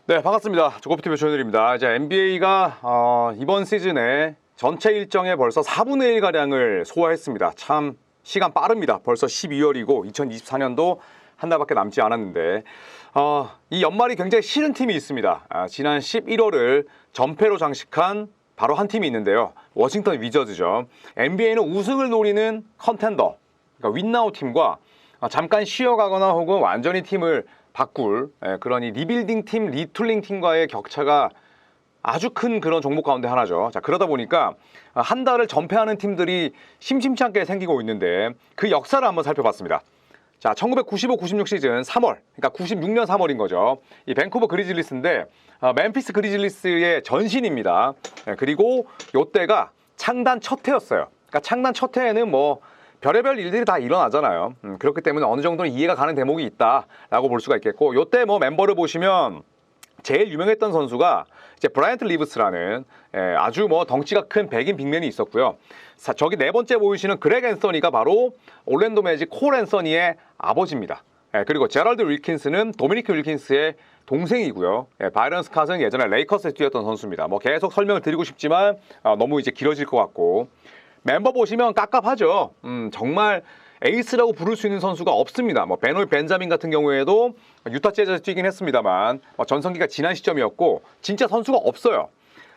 네, 반갑습니다. 조거프TV 조현일입니다. 이제 NBA가 이번 시즌에 전체 일정의 벌써 4분의 1 가량을 소화했습니다. 참 시간 빠릅니다. 벌써 12월이고 2024년도 한 달밖에 남지 않았는데 이 연말이 굉장히 싫은 팀이 있습니다. 지난 11월을 전패로 장식한 바로 한 팀이 있는데요. 워싱턴 위저즈죠. NBA는 우승을 노리는 컨텐더, 그러니까 윈나우 팀과 잠깐 쉬어가거나 혹은 완전히 팀을 바꿀 그런 이 리빌딩 팀, 리툴링 팀과의 격차가 아주 큰 그런 종목 가운데 하나죠. 자, 그러다 보니까 한 달을 전패하는 팀들이 심심치 않게 생기고 있는데 그 역사를 한번 살펴봤습니다. 자, 1995-96 시즌 3월, 그러니까 96년 3월인 거죠. 이 밴쿠버 그리즐리스인데 멤피스 그리즐리스의 전신입니다. 그리고 이때가 창단 첫 해였어요. 그러니까 창단 첫 해에는 뭐 별의별 일들이 다 일어나잖아요. 그렇기 때문에 어느 정도는 이해가 가는 대목이 있다라고 볼 수가 있겠고, 요때 뭐 멤버를 보시면 제일 유명했던 선수가 이제 브라이언트 리브스라는 아주 뭐 덩치가 큰 백인 빅맨이 있었고요. 저기 네 번째 보이시는 그렉 앤서니가 바로 올랜도 매직 콜 앤서니의 아버지입니다. 그리고 제럴드 윌킨스는 도미니크 윌킨스의 동생이고요. 바이런 스캇은 예전에 레이커스에 뛰었던 선수입니다. 뭐 계속 설명을 드리고 싶지만 너무 이제 길어질 것 같고, 멤버 보시면 깝깝하죠. 정말 에이스라고 부를 수 있는 선수가 없습니다. 뭐 베노이 벤자민 같은 경우에도 유타 재즈에서 뛰긴 했습니다만 전성기가 지난 시점이었고 진짜 선수가 없어요.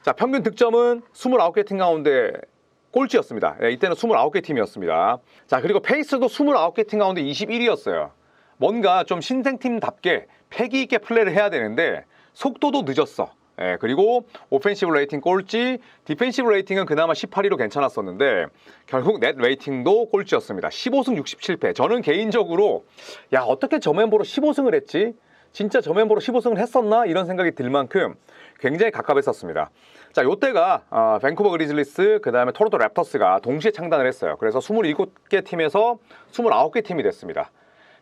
자, 평균 득점은 29개 팀 가운데 꼴찌였습니다. 이때는 29개 팀이었습니다. 자, 그리고 페이스도 29개 팀 가운데 21위였어요. 뭔가 좀 신생팀답게 패기 있게 플레이를 해야 되는데 속도도 늦었어. 그리고 오펜시브 레이팅 꼴찌, 디펜시브 레이팅은 그나마 18위로 괜찮았었는데 결국 넷 레이팅도 꼴찌였습니다. 15승 67패. 저는 개인적으로 어떻게 저 멤버로 15승을 했지? 진짜 저 멤버로 15승을 했었나? 이런 생각이 들 만큼 굉장히 가깝했었습니다. 자, 요때가 밴쿠버 그리즐리스, 그 다음에 토론토 랩터스가 동시에 창단을 했어요. 그래서 27개 팀에서 29개 팀이 됐습니다.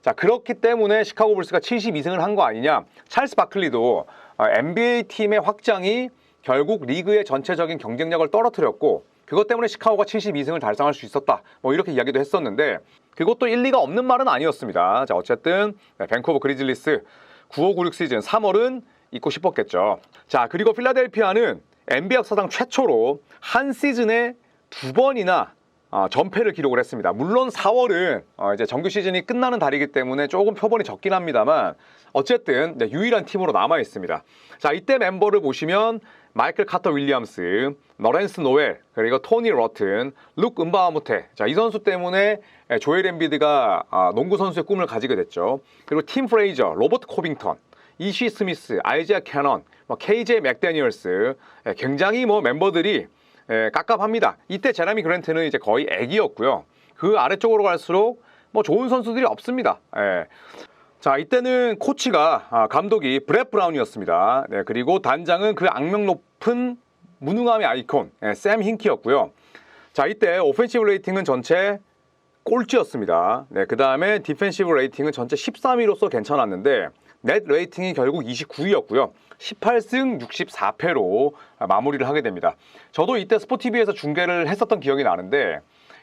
자, 그렇기 때문에 시카고 불스가 72승을 한 거 아니냐? 찰스 바클리도 NBA 팀의 확장이 결국 리그의 전체적인 경쟁력을 떨어뜨렸고 그것 때문에 시카고가 72승을 달성할 수 있었다. 뭐 이렇게 이야기도 했었는데 그것도 일리가 없는 말은 아니었습니다. 자, 어쨌든 밴쿠버 그리즐리스 95-96 시즌 3월은 잊고 싶었겠죠. 자, 그리고 필라델피아는 NBA 역사상 최초로 한 시즌에 2번이나 전패를 기록을 했습니다. 물론 4월은 이제 정규 시즌이 끝나는 달이기 때문에 조금 표본이 적긴 합니다만 어쨌든 유일한 팀으로 남아 있습니다. 자, 이때 멤버를 보시면 마이클 카터 윌리엄스, 너렌스 노엘, 그리고 토니 러튼, 룩 은바아무테. 자, 이 선수 때문에 조엘 엠비드가 농구 선수의 꿈을 가지게 됐죠. 그리고 팀 프레이저, 로버트 코빙턴, 이시 스미스, 아이지아 캐넌, KJ 맥데니얼스. 굉장히 뭐 멤버들이 깝깝합니다. 이때 제레미 그랜트는 이제 거의 애기였고요. 그 아래쪽으로 갈수록 뭐 좋은 선수들이 없습니다. 자, 이때는 코치가 감독이 브렛 브라운이었습니다. 그리고 단장은 그 악명 높은 무능함의 아이콘 샘 힌키였고요. 자, 이때 오펜시브 레이팅은 전체 꼴찌였습니다. 그 다음에 디펜시브 레이팅은 전체 13위로서 괜찮았는데 넷 레이팅이 결국 29위였고요. 18승 64패로 마무리를 하게 됩니다. 저도 이때 스포티비에서 중계를 했었던 기억이 나는데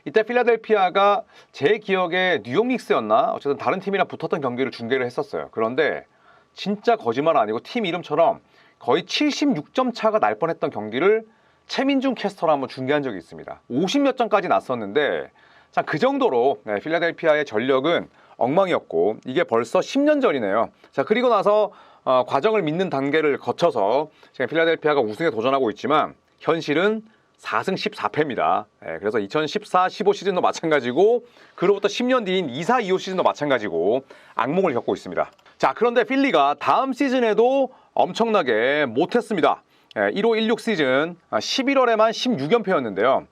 이때 필라델피아가 제 기억에 뉴욕 닉스였나? 어쨌든 다른 팀이랑 붙었던 경기를 중계를 했었어요. 그런데 진짜 거짓말 아니고 팀 이름처럼 거의 76점 차가 날 뻔했던 경기를 최민중 캐스터랑 한번 중계한 적이 있습니다. 50몇 점까지 났었는데 자, 그 정도로 필라델피아의 전력은 엉망이었고 이게 벌써 10년 전이네요. 자, 그리고 나서 과정을 믿는 단계를 거쳐서 지금 필라델피아가 우승에 도전하고 있지만 현실은 4승 14패입니다. 그래서 2014-15 시즌도 마찬가지고 그로부터 10년 뒤인 24-25 시즌도 마찬가지고 악몽을 겪고 있습니다. 자, 그런데 필리가 다음 시즌에도 엄청나게 못했습니다. 15-16 시즌 11월에만 16연패였는데요.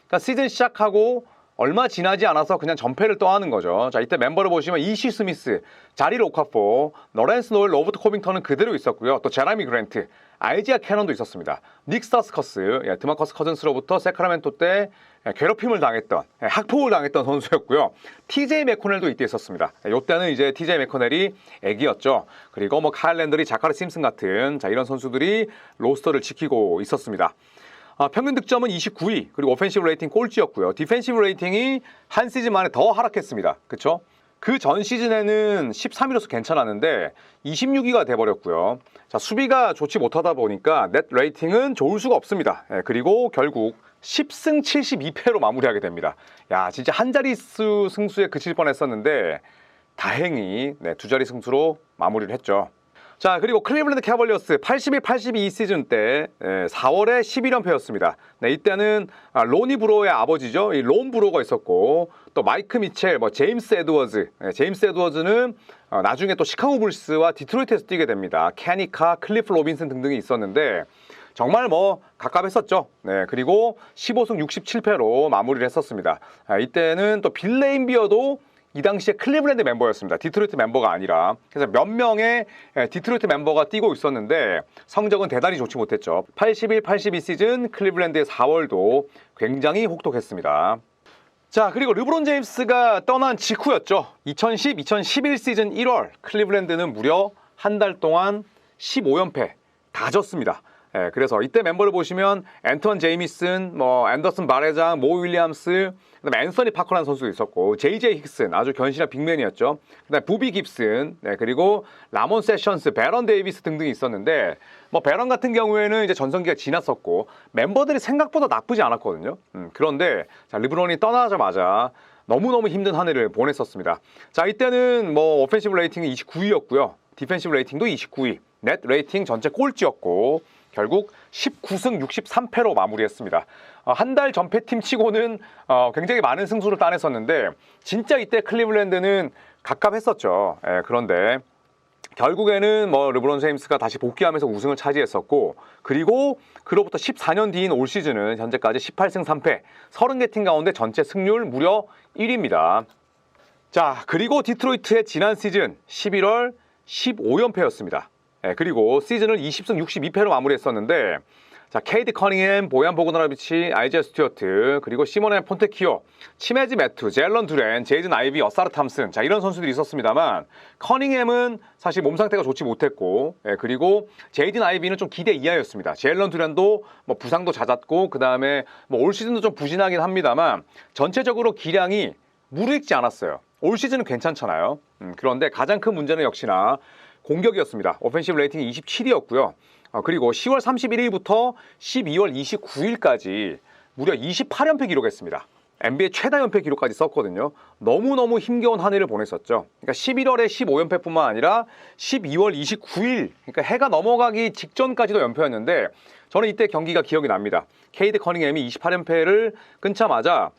그러니까 시즌 시작하고 얼마 지나지 않아서 그냥 전패를 떠하는 거죠. 자, 이때 멤버를 보시면 이시 스미스, 자리 로카포, 너렌스 노엘, 로버트 코빙턴은 그대로 있었고요. 또 제레미 그랜트, 아이지아 캐넌도 있었습니다. 닉 스타스커스, 드마커스 커즌스로부터 세크라멘토 때 괴롭힘을 당했던, 학폭을 당했던 선수였고요. TJ 맥코넬도 이때 있었습니다. 이때는 이제 TJ 맥코넬이 애기였죠. 그리고 뭐 카일 랜더리, 자카리 심슨 같은 이런 선수들이 로스터를 지키고 있었습니다. 평균 득점은 29위, 그리고 오펜시브 레이팅 꼴찌였고요. 디펜시브 레이팅이 한 시즌 만에 더 하락했습니다. 그렇죠? 그 전 시즌에는 13위로서 괜찮았는데 26위가 돼버렸고요. 자, 수비가 좋지 못하다 보니까 넷 레이팅은 좋을 수가 없습니다. 그리고 결국 10승 72패로 마무리하게 됩니다. 야, 진짜 한 자릿수 승수에 그칠 뻔했었는데 다행히 두 자리 승수로 마무리를 했죠. 자, 그리고 클리블랜드 캐벌리어스 81-82 시즌 때 4월에 11연패였습니다. 이때는 로니 브로의 아버지죠. 이 론 브로가 있었고 또 마이크 미첼, 제임스 에드워즈. 제임스 에드워즈는 나중에 또 시카고 불스와 디트로이트에서 뛰게 됩니다. 캐니카, 클리프 로빈슨 등등이 있었는데 정말 갑갑했었죠. 그리고 15승 67패로 마무리를 했었습니다. 이때는 또 빌 레인비어도 이 당시에 클리블랜드 멤버였습니다. 디트로이트 멤버가 아니라. 그래서 몇 명의 디트로이트 멤버가 뛰고 있었는데 성적은 대단히 좋지 못했죠. 81-82 시즌 클리블랜드의 4월도 굉장히 혹독했습니다. 자, 그리고 르브론 제임스가 떠난 직후였죠. 2010-2011 시즌 1월 클리블랜드는 무려 한 달 동안 15연패 다 졌습니다. 그래서 이때 멤버를 보시면 앤턴 제이미슨, 앤더슨 바레장, 모 윌리엄스, 그다음에 앤서니 파커라는 선수도 있었고 제이제이 힉슨 아주 견실한 빅맨이었죠. 그다음에 부비 깁슨, 그리고 라몬 세션스, 베런 데이비스 등등이 있었는데 베런 같은 경우에는 이제 전성기가 지났었고 멤버들이 생각보다 나쁘지 않았거든요. 그런데 자, 르브론이 떠나자마자 너무너무 힘든 한 해를 보냈었습니다. 자, 이때는 오펜시브 레이팅이 29위였고요. 디펜시브 레이팅도 29위, 넷 레이팅 전체 꼴찌였고 결국 19승 63패로 마무리했습니다. 한 달 전패팀 치고는 굉장히 많은 승수를 따냈었는데 진짜 이때 클리블랜드는 갑갑했었죠. 그런데 결국에는 르브론 제임스가 다시 복귀하면서 우승을 차지했었고 그리고 그로부터 14년 뒤인 올 시즌은 현재까지 18승 3패 30개 팀 가운데 전체 승률 무려 1위입니다. 자, 그리고 디트로이트의 지난 시즌 11월 15연패였습니다. 그리고 시즌을 20승 62패로 마무리했었는데 자, 케이드 커닝햄, 보얀 보그다노비치, 아이제아 스튜어트, 그리고 시몬 앤 폰테키오, 치메지 매튜, 젤런 두렌, 제이든 아이비, 어사르 탐슨 자, 이런 선수들이 있었습니다만 커닝햄은 사실 몸 상태가 좋지 못했고 그리고 제이든 아이비는 좀 기대 이하였습니다. 젤런 두렌도 부상도 잦았고 그 다음에 올 시즌도 좀 부진하긴 합니다만 전체적으로 기량이 무르익지 않았어요. 올 시즌은 괜찮잖아요. 그런데 가장 큰 문제는 역시나 공격이었습니다. 오펜시브 레이팅이 27위였고요. 그리고 10월 31일부터 12월 29일까지 무려 28연패 기록했습니다. NBA 최다 연패 기록까지 썼거든요. 너무너무 힘겨운 한 해를 보냈었죠. 그러니까 11월에 15연패뿐만 아니라 12월 29일, 그러니까 해가 넘어가기 직전까지도 연패였는데 저는 이때 경기가 기억이 납니다. 케이드 커닝햄이 28연패를 끊자마자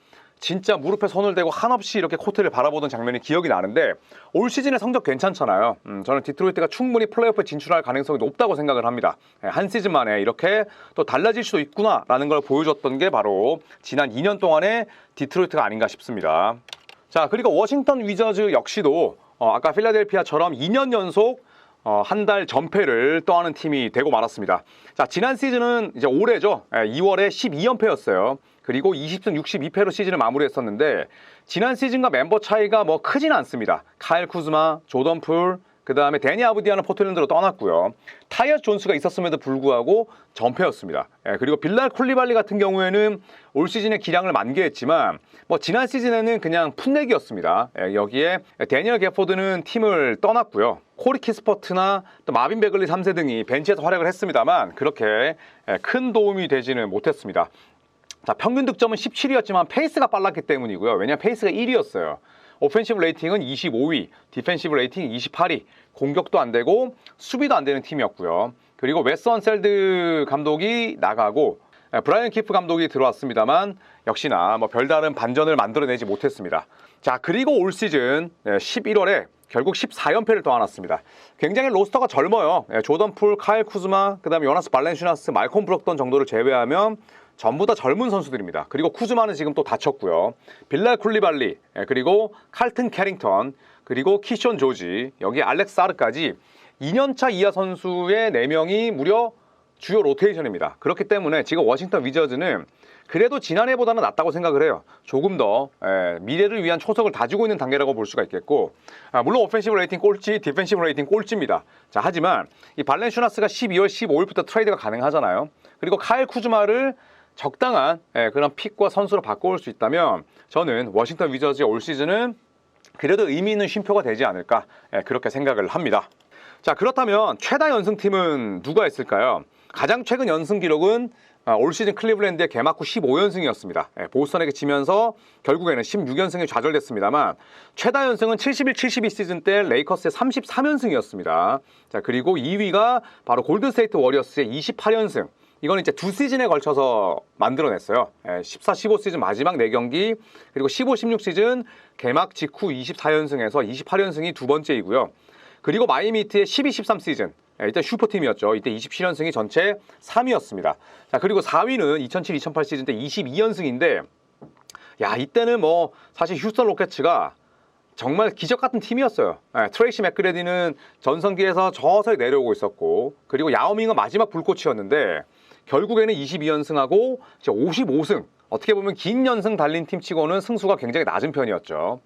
진짜 무릎에 손을 대고 한없이 이렇게 코트를 바라보던 장면이 기억이 나는데 올 시즌의 성적 괜찮잖아요. 저는 디트로이트가 충분히 플레이오프에 진출할 가능성이 높다고 생각을 합니다. 한 시즌 만에 이렇게 또 달라질 수도 있구나라는 걸 보여줬던 게 바로 지난 2년 동안의 디트로이트가 아닌가 싶습니다. 자, 그리고 워싱턴 위저즈 역시도 아까 필라델피아처럼 2년 연속 한 달 전패를 떠하는 팀이 되고 말았습니다. 자, 지난 시즌은 이제 올해죠. 2월에 12연패였어요. 그리고 20승 62패로 시즌을 마무리했었는데 지난 시즌과 멤버 차이가 크진 않습니다. 카일 쿠즈마, 조던 풀, 그 다음에 데니 아브디아는 포틀랜드로 떠났고요. 타이어스 존스가 있었음에도 불구하고 전패였습니다. 그리고 빌랄 쿨리발리 같은 경우에는 올 시즌에 기량을 만개했지만 지난 시즌에는 그냥 풋내기였습니다. 여기에 데니얼 게포드는 팀을 떠났고요. 코리 키스퍼트나 또 마빈 베글리 3세 등이 벤치에서 활약을 했습니다만 그렇게 큰 도움이 되지는 못했습니다. 자, 평균 득점은 17위였지만 페이스가 빨랐기 때문이고요. 왜냐하면 페이스가 1위였어요. 오펜시브 레이팅은 25위, 디펜시브 레이팅 28위, 공격도 안 되고 수비도 안 되는 팀이었고요. 그리고 웨스 언셀드 감독이 나가고 브라이언 키프 감독이 들어왔습니다만 역시나 별다른 반전을 만들어내지 못했습니다. 자, 그리고 올 시즌 11월에 결국 14연패를 떠안았습니다. 굉장히 로스터가 젊어요. 조던 풀, 카일 쿠즈마, 그 다음에 요나스 발렌슈나스, 말콤 브록던 정도를 제외하면 전부 다 젊은 선수들입니다. 그리고 쿠즈마는 지금 또 다쳤고요. 빌랄 쿨리발리, 그리고 칼튼 캐링턴, 그리고 키션 조지, 여기 알렉스 사르까지 2년차 이하 선수의 4명이 무려 주요 로테이션입니다. 그렇기 때문에 지금 워싱턴 위저즈는 그래도 지난해보다는 낫다고 생각을 해요. 조금 더 미래를 위한 초석을 다지고 있는 단계라고 볼 수가 있겠고 물론 오펜시브 레이팅 꼴찌, 디펜시브 레이팅 꼴찌입니다. 자, 하지만 이 발렌슈나스가 12월 15일부터 트레이드가 가능하잖아요. 그리고 카일 쿠즈마를 적당한 그런 픽과 선수로 바꿔올 수 있다면 저는 워싱턴 위저즈의 올 시즌은 그래도 의미 있는 쉼표가 되지 않을까 그렇게 생각을 합니다. 자, 그렇다면 최다 연승팀은 누가 있을까요? 가장 최근 연승 기록은 올 시즌 클리블랜드의 개막 후 15연승이었습니다. 보스턴에게 지면서 결국에는 16연승이 좌절됐습니다만 최다 연승은 71-72 시즌 때 레이커스의 33연승이었습니다. 자, 그리고 2위가 바로 골든스테이트 워리어스의 28연승. 이건 이제 두 시즌에 걸쳐서 만들어냈어요. 14-15 시즌 마지막 4경기, 그리고 15-16 시즌 개막 직후 24연승에서 28연승이 두 번째이고요. 그리고 마이애미 히트의 12-13 시즌, 이때 슈퍼팀이었죠. 이때 27연승이 전체 3위였습니다. 자, 그리고 4위는 2007-2008 시즌 때 22연승인데, 야, 이때는 뭐 사실 휴스턴 로켓츠가 정말 기적 같은 팀이었어요. 트레이시 맥그레디는 전성기에서 서서히 내려오고 있었고, 그리고 야오밍은 마지막 불꽃이었는데 결국에는 22연승하고 55승. 어떻게 보면 긴 연승 달린 팀치고는 승수가 굉장히 낮은 편이었죠.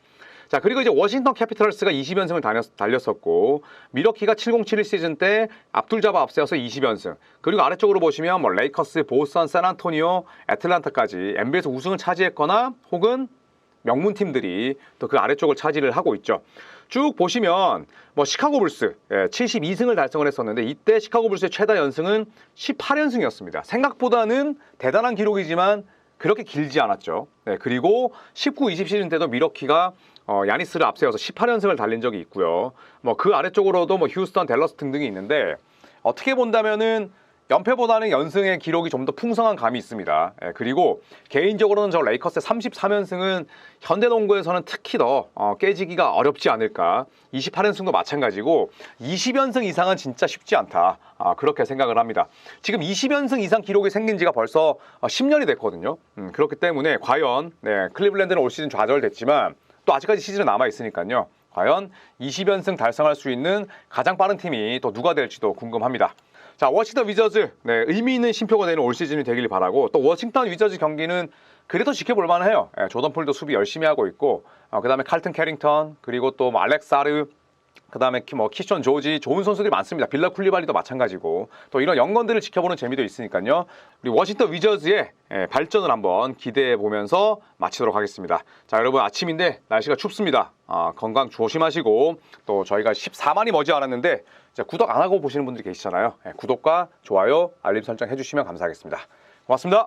자, 그리고 이제 워싱턴 캐피털스가 20연승을 달렸었고, 미러키가 70-71 시즌 때 압둘자바 앞세워서 20연승. 그리고 아래쪽으로 보시면 뭐 레이커스, 보스턴, 샌안토니오, 애틀란타까지 NBA에서 우승을 차지했거나 혹은 명문팀들이 또 그 아래쪽을 차지를 하고 있죠. 쭉 보시면 뭐 시카고 불스 72승을 달성을 했었는데 이때 시카고 불스의 최다 연승은 18연승이었습니다. 생각보다는 대단한 기록이지만 그렇게 길지 않았죠. 그리고 19-20 시즌 때도 미러키가 야니스를 앞세워서 18연승을 달린 적이 있고요. 뭐 그 아래쪽으로도 뭐 휴스턴, 댈러스 등등이 있는데 어떻게 본다면은 연패보다는 연승의 기록이 좀 더 풍성한 감이 있습니다. 그리고 개인적으로는 저 레이커스의 33연승은 현대농구에서는 특히 더 깨지기가 어렵지 않을까. 28연승도 마찬가지고 20연승 이상은 진짜 쉽지 않다. 그렇게 생각을 합니다. 지금 20연승 이상 기록이 생긴 지가 벌써 10년이 됐거든요. 그렇기 때문에 과연 클리블랜드는 올 시즌 좌절됐지만 또 아직까지 시즌은 남아있으니까요. 과연 20연승 달성할 수 있는 가장 빠른 팀이 또 누가 될지도 궁금합니다. 자, 워싱턴 위저즈, 의미 있는 심표가 되는 올 시즌이 되길 바라고, 또 워싱턴 위저즈 경기는 그래도 지켜볼 만해요. 조던 폴도 수비 열심히 하고 있고, 그 다음에 칼튼 캐링턴, 그리고 또 뭐 알렉스 사르, 그 다음에 뭐 키션 조지, 좋은 선수들이 많습니다. 빌라 쿨리발리도 마찬가지고, 또 이런 연건들을 지켜보는 재미도 있으니까요. 우리 워싱턴 위저즈의 발전을 한번 기대해 보면서 마치도록 하겠습니다. 자, 여러분 아침인데 날씨가 춥습니다. 건강 조심하시고, 또 저희가 14만이 머지 않았는데 구독 안 하고 보시는 분들이 계시잖아요. 구독과 좋아요, 알림 설정 해주시면 감사하겠습니다. 고맙습니다.